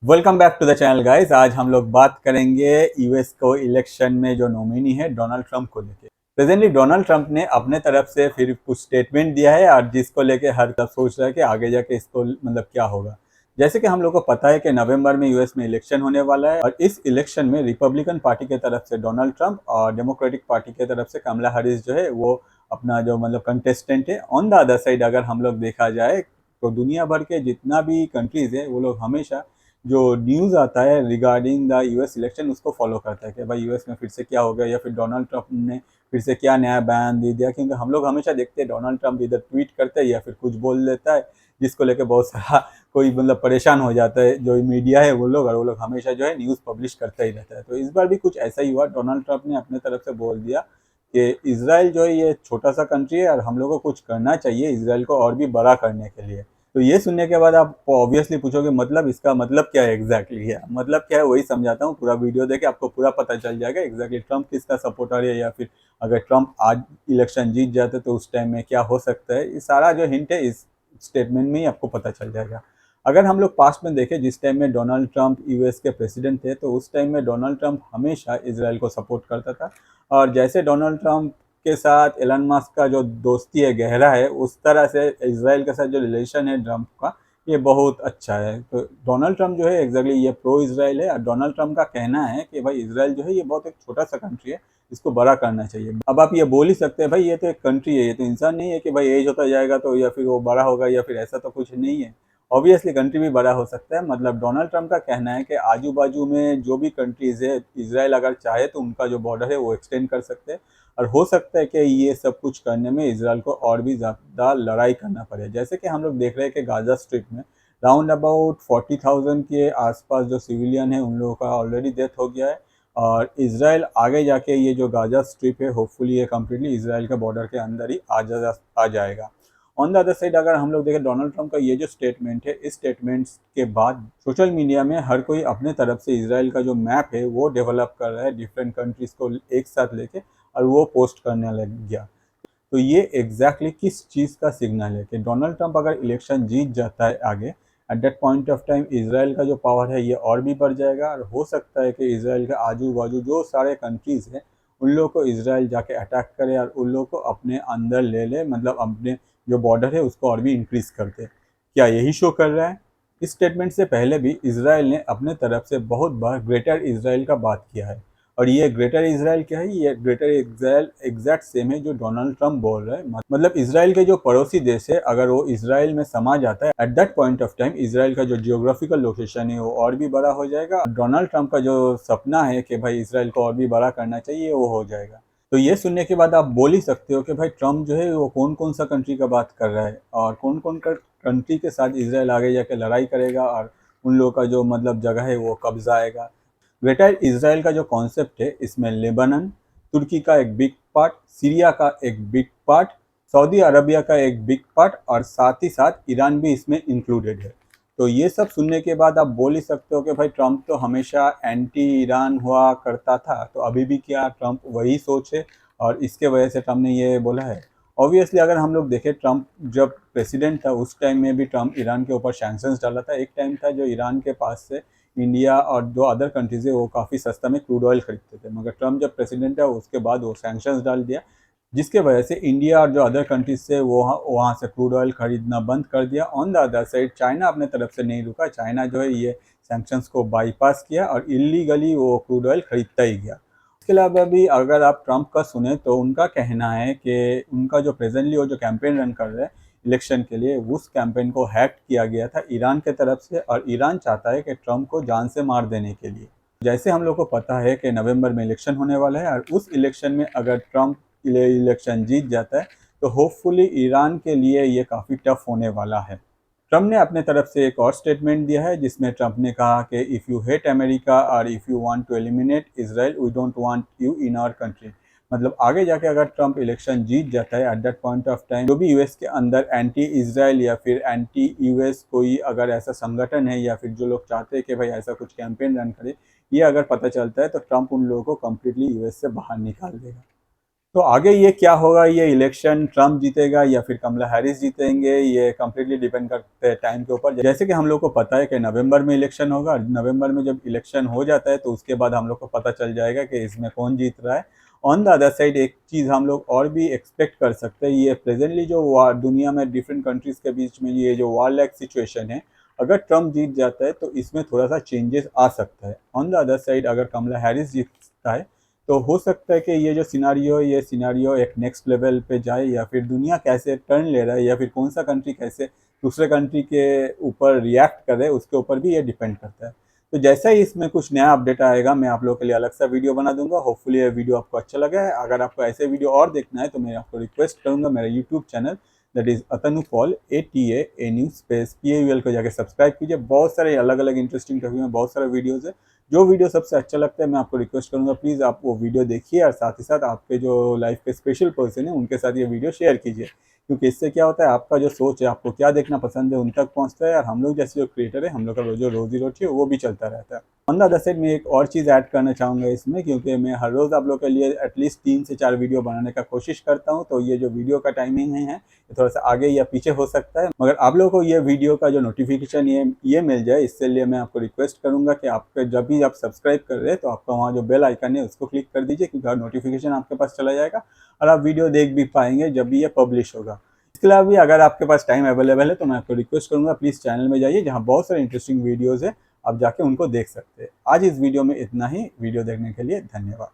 Welcome back to the channel guys. आज हम लोग बात करेंगे यूएस को इलेक्शन में जो नॉमिनी है डोनाल्ड ट्रंप को लेके। प्रेजेंटली डोनाल्ड ट्रंप ने अपने तरफ से फिर कुछ स्टेटमेंट दिया है और जिसको लेके हर तरफ सोच रहा है कि आगे जाके इसको मतलब क्या होगा। जैसे कि हम लोग को पता है कि नवंबर में यूएस में इलेक्शन होने वाला है और इस इलेक्शन में रिपब्लिकन पार्टी की तरफ से डोनाल्ड ट्रंप और डेमोक्रेटिक पार्टी की तरफ से कमला हैरिस जो है वो अपना जो मतलब कंटेस्टेंट है। ऑन द अदर साइड अगर हम लोग देखा जाए तो दुनिया भर के जितना भी कंट्रीज है वो लोग हमेशा जो न्यूज़ आता है रिगार्डिंग द यूएस इलेक्शन उसको फॉलो करता है कि भाई यूएस में फिर से क्या हो गया या फिर डोनाल्ड ट्रंप ने फिर से क्या नया बयान दे दिया। क्योंकि हम लोग हमेशा देखते हैं डोनाल्ड ट्रंप इधर ट्वीट करता है या फिर कुछ बोल देता है जिसको लेकर बहुत सारा कोई मतलब परेशान हो जाता है जो मीडिया है वो लोग, और वो लोग हमेशा जो है न्यूज़ पब्लिश करता ही रहता है। तो इस बार भी कुछ ऐसा ही हुआ। डोनाल्ड ट्रंप ने अपने तरफ से बोल दिया कि इसराइल जो है ये छोटा सा कंट्री है और हम लोग को कुछ करना चाहिए इसराइल को और भी बड़ा करने के लिए। तो ये सुनने के बाद आप ऑब्वियसली पूछोगे मतलब इसका मतलब क्या है एग्जैक्टली है, मतलब क्या है वही समझाता हूँ। पूरा वीडियो देखे आपको पूरा पता चल जाएगा एग्जैक्टली ट्रंप किसका सपोर्टर है या फिर अगर ट्रंप आज इलेक्शन जीत जाते तो उस टाइम में क्या हो सकता है। ये सारा जो हिंट है इस स्टेटमेंट में ही आपको पता चल जाएगा। अगर हम लोग पास्ट में देखें जिस टाइम में डोनाल्ड ट्रंप यूएस के प्रेसिडेंट थे तो उस टाइम में डोनाल्ड ट्रंप हमेशा इसराइल को सपोर्ट करता था। और जैसे डोनाल्ड ट्रंप के साथ एलन मस्क का जो दोस्ती है गहरा है उस तरह से इसराइल के साथ जो रिलेशन है ट्रंप का ये बहुत अच्छा है। तो डोनाल्ड ट्रंप जो है एग्जैक्टली ये प्रो इसराइल है और डोनाल्ड ट्रंप का कहना है कि भाई इसराइल जो है ये बहुत एक छोटा सा कंट्री है, इसको बड़ा करना चाहिए। अब आप ये बोल ही सकते हैं भाई ये तो एक कंट्री है, ये तो इंसान नहीं है कि भाई एज होता जाएगा तो या फिर वो बड़ा होगा या फिर ऐसा तो कुछ नहीं है। ऑब्वियसली कंट्री भी बड़ा हो सकता है। मतलब डोनाल्ड ट्रंप का कहना है कि आजू बाजू में जो भी कंट्रीज है इसराइल अगर चाहे तो उनका जो बॉर्डर है वो एक्सटेंड कर सकते हैं और हो सकता है कि ये सब कुछ करने में इसराइल को और भी ज़्यादा लड़ाई करना पड़े। जैसे कि हम लोग देख रहे हैं कि गाजा स्ट्रिप में राउंड अबाउट 40,000 के आसपास जो सिविलियन है उन लोगों का ऑलरेडी डेथ हो गया है। और इसराइल आगे जाके ये जो गाजा स्ट्रिप है होपफुली ये कम्प्लीटली इसराइल के बॉर्डर के अंदर ही आ जाएगा। ऑन द अदर साइड अगर हम लोग देखें डोनाल्ड ट्रंप का ये जो स्टेटमेंट है इस स्टेटमेंट्स के बाद सोशल मीडिया में हर कोई अपने तरफ से इसराइल का जो मैप है वो डेवलप कर रहा है डिफरेंट कंट्रीज को एक साथ लेके और वो पोस्ट करने लग गया। तो ये एग्जैक्टली किस चीज़ का सिग्नल है कि डोनाल्ड ट्रंप अगर इलेक्शन जीत जाता है आगे eight that point of time Israel का जो पावर है ये और भी बढ़ जाएगा और हो सकता है कि इसराइल के आजू बाजू जो सारे कंट्रीज़ हैं उन लोगों को इसराइल जाके अटैक करे और उन लोगों को अपने अंदर ले ले, मतलब अपने जो बॉर्डर है उसको और भी इंक्रीज कर दे। क्या यही शो कर रहा है? इस स्टेटमेंट से पहले भी इसराइल ने अपने तरफ से बहुत बार ग्रेटर इसराइल का बात किया है और ये ग्रेटर इसराइल क्या है, ये ग्रेटर इसराइल एग्जैक्ट सेम है जो डोनाल्ड ट्रंप बोल रहा है। मतलब इसराइल के जो पड़ोसी देश है अगर वो इसराइल में समा जाता है at that point of time Israel का जो जियोग्राफिकल लोकेशन है वो और भी बड़ा हो जाएगा। डोनाल्ड ट्रंप का जो सपना है कि भाई इसराइल को और भी बड़ा करना चाहिए वो हो जाएगा। तो ये सुनने के बाद आप बोल ही सकते हो कि भाई ट्रंप जो है वो कौन कौन सा कंट्री का बात कर रहा है और कौन कौन कंट्री के साथ इसराइल आगे जाके लड़ाई करेगा और उन लोगों का जो मतलब जगह है वो कब्जा आएगा। ग्रेटर इसराइल का जो कॉन्सेप्ट है इसमें लेबनान, तुर्की का एक बिग पार्ट, सीरिया का एक बिग पार्ट, सऊदी अरबिया का एक बिग पार्ट और साथ ही साथ ईरान भी इसमें इंक्लूडेड है। तो ये सब सुनने के बाद आप बोल ही सकते हो कि भाई ट्रंप तो हमेशा एंटी ईरान हुआ करता था, तो अभी भी क्या ट्रंप वही सोच है और इसके वजह से ट्रंप ने ये बोला है। ऑब्वियसली अगर हम लोग देखें ट्रंप जब प्रेसिडेंट था उस टाइम में भी ट्रंप ईरान के ऊपर सैंक्शंस डाला था। एक टाइम था जो ईरान के पास से इंडिया और जो अदर कंट्रीज है वो काफ़ी सस्ता में क्रूड ऑयल खरीदते थे, मगर ट्रंप जब प्रेसिडेंट है उसके बाद वो सैंक्शंस डाल दिया जिसके वजह से इंडिया और जो अदर कंट्रीज से वो वहाँ से क्रूड ऑयल खरीदना बंद कर दिया। On the other side China अपने तरफ से नहीं रुका, चाइना जो है ये सैंक्शंस को बाईपास किया और इलीगली वो क्रूड ऑयल खरीदता ही गया। इसके अलावा भी अगर आप ट्रंप का सुने तो उनका कहना है कि उनका जो प्रेजेंटली वो जो कैंपेन रन कर रहे हैं इलेक्शन के लिए उस कैंपेन को हैक किया गया था ईरान के तरफ से और ईरान चाहता है कि ट्रंप को जान से मार देने के लिए। जैसे हम लोग को पता है कि नवंबर में इलेक्शन होने वाला है और उस इलेक्शन में अगर ट्रंप इलेक्शन जीत जाता है तो होपफुली ईरान के लिए ये काफ़ी टफ होने वाला है। ट्रंप ने अपने तरफ से एक और स्टेटमेंट दिया है जिसमें ट्रंप ने कहा कि इफ़ यू हेट अमेरिका और if you want to eliminate Israel we don't want you in our country. मतलब आगे जाके अगर ट्रंप इलेक्शन जीत जाता है at that point of time जो भी यूएस के अंदर एंटी इसराइल या फिर एंटी यूएस कोई अगर ऐसा संगठन है या फिर जो लोग चाहते हैं कि भाई ऐसा कुछ कैंपेन रन करे, ये अगर पता चलता है तो ट्रंप उन लोगों को कम्प्लीटली यूएस से बाहर निकाल देगा। तो आगे ये क्या होगा, ये इलेक्शन ट्रम्प जीतेगा या फिर कमला हैरिस जीतेंगे, ये कम्प्लीटली डिपेंड करते हैं टाइम के ऊपर। जैसे कि हम लोग को पता है कि नवंबर में इलेक्शन होगा, नवंबर में जब इलेक्शन हो जाता है तो उसके बाद हम लोग को पता चल जाएगा कि इसमें कौन जीत रहा है। ऑन द अदर साइड एक चीज़ हम लोग और भी एक्सपेक्ट कर सकते हैं, ये प्रेजेंटली जो वार दुनिया में डिफरेंट कंट्रीज़ के बीच में ये जो वार लाइक सिचुएशन है, अगर ट्रम्प जीत जाता है तो इसमें थोड़ा सा चेंजेस आ सकता है। ऑन द अदर साइड अगर कमला हैरिस जीतता है तो हो सकता है कि ये जो सिनारियो है, ये सिनारियो एक नेक्स्ट लेवल पे जाए, या फिर दुनिया कैसे टर्न ले रहा है या फिर कौन सा कंट्री कैसे दूसरे कंट्री के ऊपर रिएक्ट करे, उसके ऊपर भी ये डिपेंड करता है। तो जैसा ही इसमें कुछ नया अपडेट आएगा मैं आप लोगों के लिए अलग सा वीडियो बना दूंगा। होपफुली ये वीडियो आपको अच्छा लगा है। अगर आपको ऐसे वीडियो और देखना है तो मैं आपको रिक्वेस्ट करूंगा मेरा YouTube channel that is Atanu Paul ATANU space PAUL को जाकर सब्सक्राइब कीजिए। बहुत सारे अलग अलग इंटरेस्टिंग टॉपिक में बहुत सारे वीडियोज़ है। जो वीडियो सबसे अच्छा लगता है मैं आपको रिक्वेस्ट करूंगा प्लीज़ आप वो वीडियो देखिए, और साथ ही साथ आपके जो लाइफ के स्पेशल पर्सन है उनके साथ ये वीडियो शेयर कीजिए, क्योंकि इससे क्या होता है आपका जो सोच है, आपको क्या देखना पसंद है, उन तक पहुंचता है, और हम लोग जैसे जो क्रिएटर है हम लोग का जो रोजी रोटी है वो भी चलता रहता है। ऑन द अदर साइड मैं एक और चीज़ ऐड करना चाहूँगा इसमें, क्योंकि मैं हर रोज़ आप लोग के लिए एटलीस्ट 3 से 4 वीडियो बनाने का कोशिश करता हूँ, तो ये जो वीडियो का टाइमिंग है ये थोड़ा सा आगे या पीछे हो सकता है, मगर आप लोगों को ये वीडियो का जो नोटिफिकेशन ये मिल जाए, इसके लिए मैं आपको रिक्वेस्ट करूँगा कि आपके जब भी आप सब्सक्राइब कर रहे हैं तो आपका वहाँ जो बेल आइकन है उसको क्लिक कर दीजिए, क्योंकि नोटिफिकेशन आपके पास चला जाएगा और आप वीडियो देख भी पाएंगे जब भी ये पब्लिश होगा। इसके अलावा भी अगर आपके पास टाइम अवेलेबल है तो मैं आपको रिक्वेस्ट करूंगा प्लीज़ चैनल में जाइए, जहां बहुत सारे इंटरेस्टिंग वीडियोज़ है, आप जाके उनको देख सकते हैं। आज इस वीडियो में इतना ही। वीडियो देखने के लिए धन्यवाद।